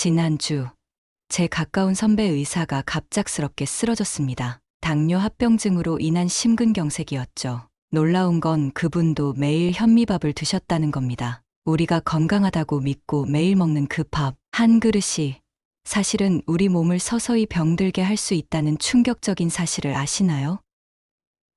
지난주 제 가까운 선배 의사가 갑작스럽게 쓰러졌습니다. 당뇨 합병증으로 인한 심근경색이었죠. 놀라운 건 그분도 매일 현미밥을 드셨다는 겁니다. 우리가 건강하다고 믿고 매일 먹는 그 밥 한 그릇이 사실은 우리 몸을 서서히 병들게 할 수 있다는 충격적인 사실을 아시나요?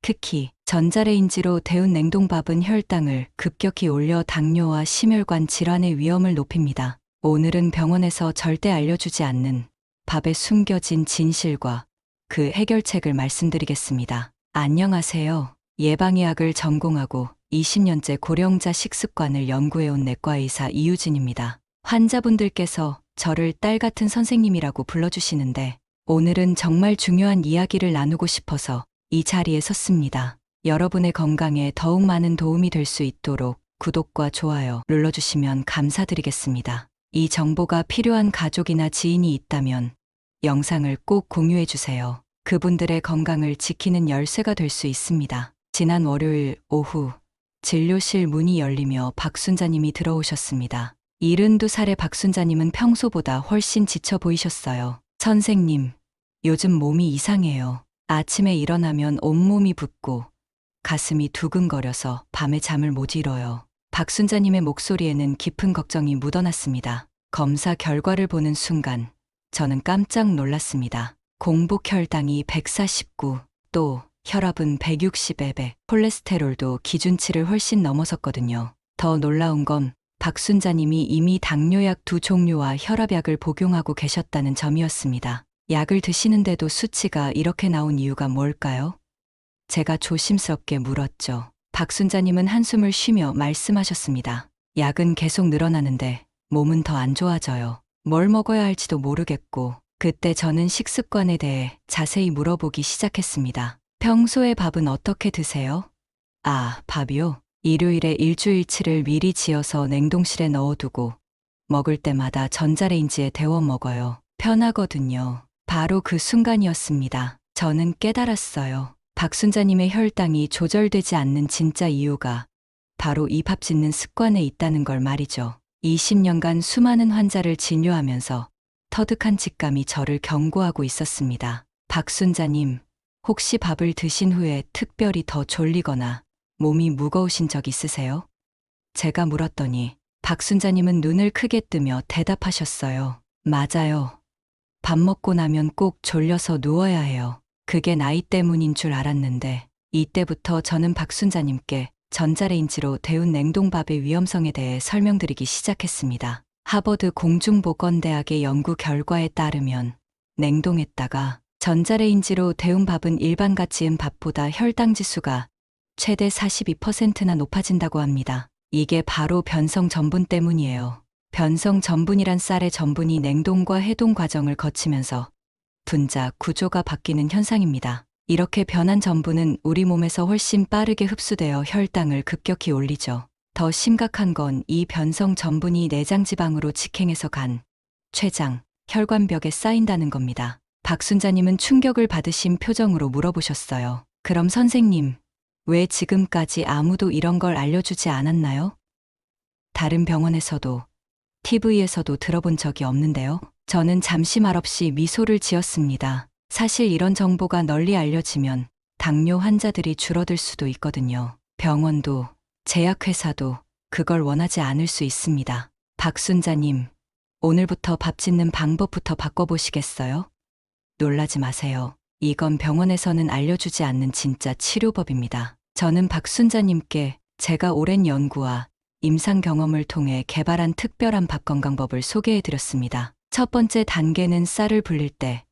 특히 전자레인지로 데운 냉동밥은 혈당을 급격히 올려 당뇨와 심혈관 질환의 위험을 높입니다. 오늘은 병원에서 절대 알려주지 않는 밥에 숨겨진 진실과 그 해결책을 말씀드리겠습니다. 안녕하세요. 예방의학을 전공하고 20년째 고령자 식습관을 연구해온 내과의사 이유진입니다. 환자분들께서 저를 딸 같은 선생님이라고 불러주시는데 오늘은 정말 중요한 이야기를 나누고 싶어서 이 자리에 섰습니다. 여러분의 건강에 더욱 많은 도움이 될 수 있도록 구독과 좋아요 눌러주시면 감사드리겠습니다. 이 정보가 필요한 가족이나 지인이 있다면 영상을 꼭 공유해주세요. 그분들의 건강을 지키는 열쇠가 될 수 있습니다. 지난 월요일 오후 진료실 문이 열리며 박순자님이 들어오셨습니다. 72살의 박순자님은 평소보다 훨씬 지쳐 보이셨어요. 선생님, 요즘 몸이 이상해요. 아침에 일어나면 온몸이 붓고 가슴이 두근거려서 밤에 잠을 못 이뤄요. 박순자님의 목소리에는 깊은 걱정이 묻어났습니다. 검사 결과를 보는 순간 저는 깜짝 놀랐습니다. 공복 혈당이 149, 또 혈압은 160에 콜레스테롤도 기준치를 훨씬 넘어섰거든요. 더 놀라운 건 박순자님이 이미 당뇨약 2종류와 혈압약을 복용하고 계셨다는 점이었습니다. 약을 드시는데도 수치가 이렇게 나온 이유가 뭘까요? 제가 조심스럽게 물었죠. 박순자님은 한숨을 쉬며 말씀하셨습니다. 약은 계속 늘어나는데 몸은 더 안 좋아져요. 뭘 먹어야 할지도 모르겠고, 그때 저는 식습관에 대해 자세히 물어보기 시작했습니다. 평소에 밥은 어떻게 드세요? 아, 밥이요? 일요일에 일주일치를 미리 지어서 냉동실에 넣어두고 먹을 때마다 전자레인지에 데워 먹어요. 편하거든요. 바로 그 순간이었습니다. 저는 깨달았어요. 박순자님의 혈당이 조절되지 않는 진짜 이유가 바로 이 밥 짓는 습관에 있다는 걸 말이죠. 20년간 수많은 환자를 진료하면서 터득한 직감이 저를 경고하고 있었습니다. 박순자님, 혹시 밥을 드신 후에 특별히 더 졸리거나 몸이 무거우신 적 있으세요? 제가 물었더니 박순자님은 눈을 크게 뜨며 대답하셨어요. 맞아요. 밥 먹고 나면 꼭 졸려서 누워야 해요. 그게 나이 때문인 줄 알았는데 이때부터 저는 박순자님께 전자레인지로 데운 냉동밥의 위험성에 대해 설명드리기 시작했습니다. 하버드 공중보건대학의 연구 결과에 따르면 냉동했다가 전자레인지로 데운 밥은 일반같이 지은 밥보다 혈당 지수가 최대 42%나 높아진다고 합니다. 이게 바로 변성 전분 때문이에요. 변성 전분이란 쌀의 전분이 냉동과 해동 과정을 거치면서 분자 구조가 바뀌는 현상입니다. 이렇게 변한 전분은 우리 몸에서 훨씬 빠르게 흡수되어 혈당을 급격히 올리죠. 더 심각한 건 이 변성 전분이 내장 지방으로 직행해서 간, 췌장, 혈관벽에 쌓인다는 겁니다. 박순자님은 충격을 받으신 표정으로 물어보셨어요. 그럼 선생님, 왜 지금까지 아무도 이런 걸 알려주지 않았나요? 다른 병원에서도, TV에서도 들어본 적이 없는데요. 저는 잠시 말없이 미소를 지었습니다. 사실 이런 정보가 널리 알려지면 당뇨 환자들이 줄어들 수도 있거든요. 병원도, 제약회사도 그걸 원하지 않을 수 있습니다. 박순자님, 오늘부터 밥 짓는 방법부터 바꿔보시겠어요? 놀라지 마세요. 이건 병원에서는 알려주지 않는 진짜 치료법입니다. 저는 박순자님께 제가 오랜 연구와 임상 경험을 통해 개발한 특별한 밥 건강법을 소개해드렸습니다. 첫 번째 단계는 쌀을 불릴 때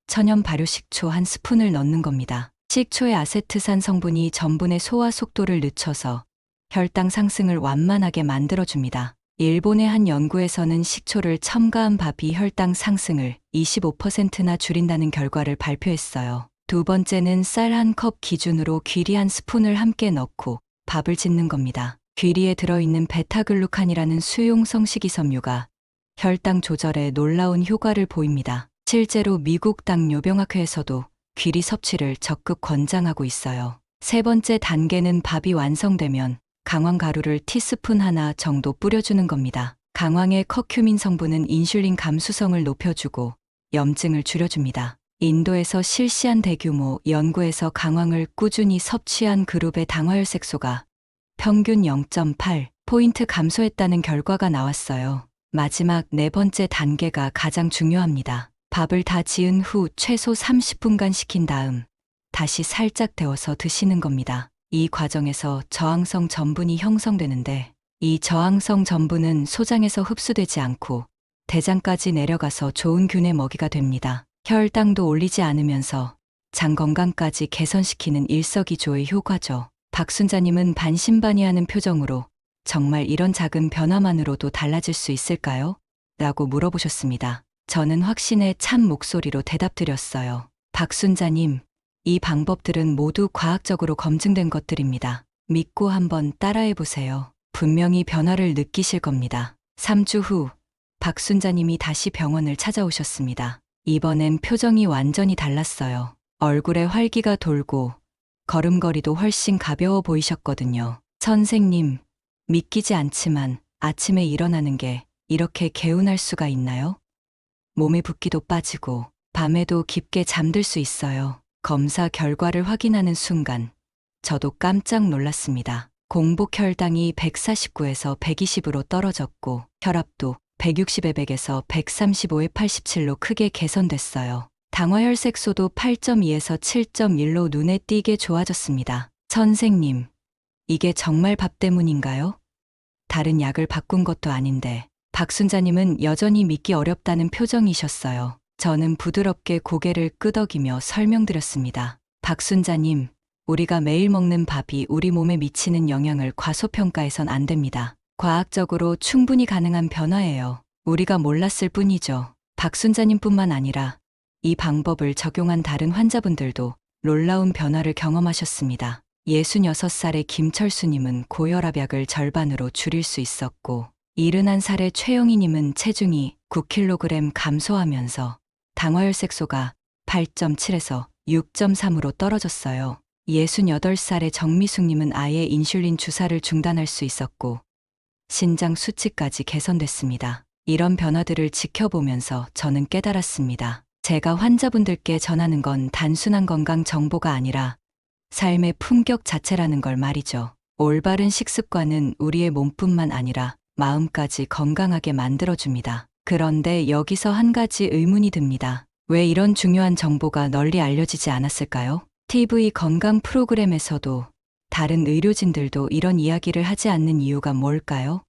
천연 발효 식초 한 스푼을 넣는 겁니다. 식초의 아세트산 성분이 전분의 소화 속도를 늦춰서 혈당 상승을 완만하게 만들어줍니다. 일본의 한 연구에서는 식초를 첨가한 밥이 혈당 상승을 25%나 줄인다는 결과를 발표했어요. 두 번째는 쌀 한 컵 기준으로 귀리 한 스푼을 함께 넣고 밥을 짓는 겁니다. 귀리에 들어있는 베타글루칸이라는 수용성 식이섬유가 혈당 조절에 놀라운 효과를 보입니다. 실제로 미국 당뇨병학회에서도 귀리 섭취를 적극 권장하고 있어요. 세 번째 단계는 밥이 완성되면 강황가루를 티스푼 하나 정도 뿌려주는 겁니다. 강황의 커큐민 성분은 인슐린 감수성을 높여주고 염증을 줄여줍니다. 인도에서 실시한 대규모 연구에서 강황을 꾸준히 섭취한 그룹의 당화혈색소가 평균 0.8포인트 감소했다는 결과가 나왔어요. 마지막 네 번째 단계가 가장 중요합니다. 밥을 다 지은 후 최소 30분간 식힌 다음 다시 살짝 데워서 드시는 겁니다. 이 과정에서 저항성 전분이 형성되는데 이 저항성 전분은 소장에서 흡수되지 않고 대장까지 내려가서 좋은 균의 먹이가 됩니다. 혈당도 올리지 않으면서 장 건강까지 개선시키는 일석이조의 효과죠. 박순자님은 반신반의하는 표정으로 정말 이런 작은 변화만으로도 달라질 수 있을까요? 라고 물어보셨습니다. 저는 확신의 찬 목소리로 대답드렸어요. 박순자님, 이 방법들은 모두 과학적으로 검증된 것들입니다. 믿고 한번 따라해보세요. 분명히 변화를 느끼실 겁니다. 3주 후, 박순자님이 다시 병원을 찾아오셨습니다. 이번엔 표정이 완전히 달랐어요. 얼굴에 활기가 돌고 걸음걸이도 훨씬 가벼워 보이셨거든요. 선생님, 믿기지 않지만 아침에 일어나는 게 이렇게 개운할 수가 있나요? 몸에 붓기도 빠지고 밤에도 깊게 잠들 수 있어요. 검사 결과를 확인하는 순간 저도 깜짝 놀랐습니다. 공복 혈당이 149에서 120으로 떨어졌고 혈압도 160에 100에서 135에 87로 크게 개선됐어요. 당화혈색소도 8.2에서 7.1로 눈에 띄게 좋아졌습니다. 선생님, 이게 정말 밥 때문인가요? 다른 약을 바꾼 것도 아닌데. 박순자님은 여전히 믿기 어렵다는 표정이셨어요. 저는 부드럽게 고개를 끄덕이며 설명드렸습니다. 박순자님, 우리가 매일 먹는 밥이 우리 몸에 미치는 영향을 과소평가해선 안 됩니다. 과학적으로 충분히 가능한 변화예요. 우리가 몰랐을 뿐이죠. 박순자님뿐만 아니라 이 방법을 적용한 다른 환자분들도 놀라운 변화를 경험하셨습니다. 66살의 김철수님은 고혈압약을 절반으로 줄일 수 있었고 71살의 최영희님은 체중이 9kg 감소하면서 당화혈색소가 8.7에서 6.3으로 떨어졌어요. 68살의 정미숙님은 아예 인슐린 주사를 중단할 수 있었고 신장 수치까지 개선됐습니다. 이런 변화들을 지켜보면서 저는 깨달았습니다. 제가 환자분들께 전하는 건 단순한 건강 정보가 아니라 삶의 품격 자체라는 걸 말이죠. 올바른 식습관은 우리의 몸뿐만 아니라 마음까지 건강하게 만들어줍니다. 그런데 여기서 한 가지 의문이 듭니다. 왜 이런 중요한 정보가 널리 알려지지 않았을까요? TV 건강 프로그램에서도 다른 의료진들도 이런 이야기를 하지 않는 이유가 뭘까요?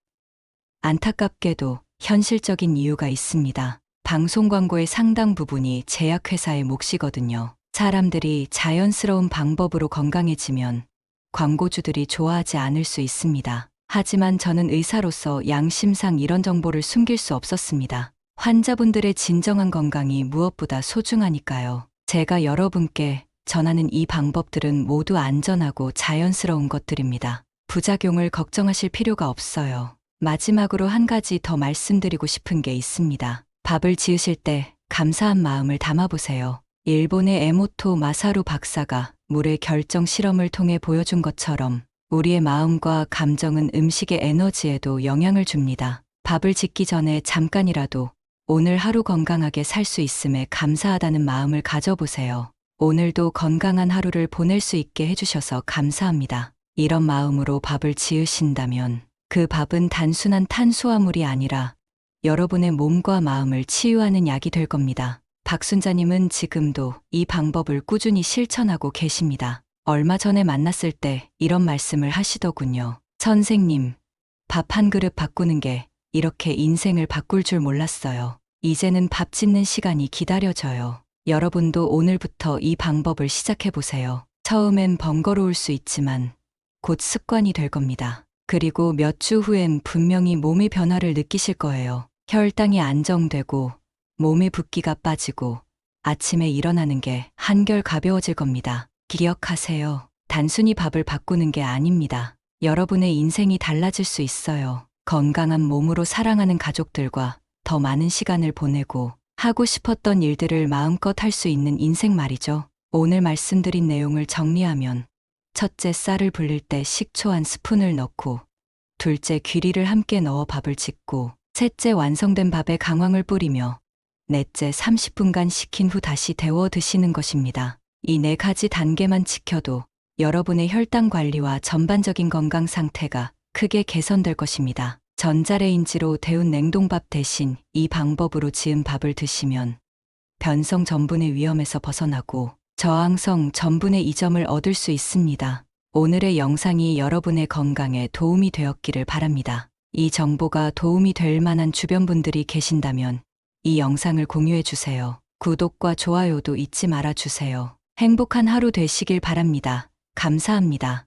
안타깝게도 현실적인 이유가 있습니다. 방송 광고의 상당 부분이 제약회사의 몫이거든요. 사람들이 자연스러운 방법으로 건강해지면 광고주들이 좋아하지 않을 수 있습니다. 하지만 저는 의사로서 양심상 이런 정보를 숨길 수 없었습니다. 환자분들의 진정한 건강이 무엇보다 소중하니까요. 제가 여러분께 전하는 이 방법들은 모두 안전하고 자연스러운 것들입니다. 부작용을 걱정하실 필요가 없어요. 마지막으로 한 가지 더 말씀드리고 싶은 게 있습니다. 밥을 지으실 때 감사한 마음을 담아보세요. 일본의 에모토 마사루 박사가 물의 결정 실험을 통해 보여준 것처럼 우리의 마음과 감정은 음식의 에너지에도 영향을 줍니다. 밥을 짓기 전에 잠깐이라도 오늘 하루 건강하게 살 수 있음에 감사하다는 마음을 가져보세요. 오늘도 건강한 하루를 보낼 수 있게 해주셔서 감사합니다. 이런 마음으로 밥을 지으신다면 그 밥은 단순한 탄수화물이 아니라 여러분의 몸과 마음을 치유하는 약이 될 겁니다. 박순자님은 지금도 이 방법을 꾸준히 실천하고 계십니다. 얼마 전에 만났을 때 이런 말씀을 하시더군요. 선생님, 밥 한 그릇 바꾸는 게 이렇게 인생을 바꿀 줄 몰랐어요. 이제는 밥 짓는 시간이 기다려져요. 여러분도 오늘부터 이 방법을 시작해보세요. 처음엔 번거로울 수 있지만 곧 습관이 될 겁니다. 그리고 몇 주 후엔 분명히 몸의 변화를 느끼실 거예요. 혈당이 안정되고 몸의 붓기가 빠지고 아침에 일어나는 게 한결 가벼워질 겁니다. 기억하세요. 단순히 밥을 바꾸는 게 아닙니다. 여러분의 인생이 달라질 수 있어요. 건강한 몸으로 사랑하는 가족들과 더 많은 시간을 보내고 하고 싶었던 일들을 마음껏 할 수 있는 인생 말이죠. 오늘 말씀드린 내용을 정리하면 첫째, 쌀을 불릴 때 식초 한 스푼을 넣고 둘째, 귀리를 함께 넣어 밥을 짓고 셋째, 완성된 밥에 강황을 뿌리며 넷째, 30분간 식힌 후 다시 데워 드시는 것입니다. 이 네 가지 단계만 지켜도 여러분의 혈당 관리와 전반적인 건강 상태가 크게 개선될 것입니다. 전자레인지로 데운 냉동밥 대신 이 방법으로 지은 밥을 드시면 변성 전분의 위험에서 벗어나고 저항성 전분의 이점을 얻을 수 있습니다. 오늘의 영상이 여러분의 건강에 도움이 되었기를 바랍니다. 이 정보가 도움이 될 만한 주변 분들이 계신다면 이 영상을 공유해 주세요. 구독과 좋아요도 잊지 말아 주세요. 행복한 하루 되시길 바랍니다. 감사합니다.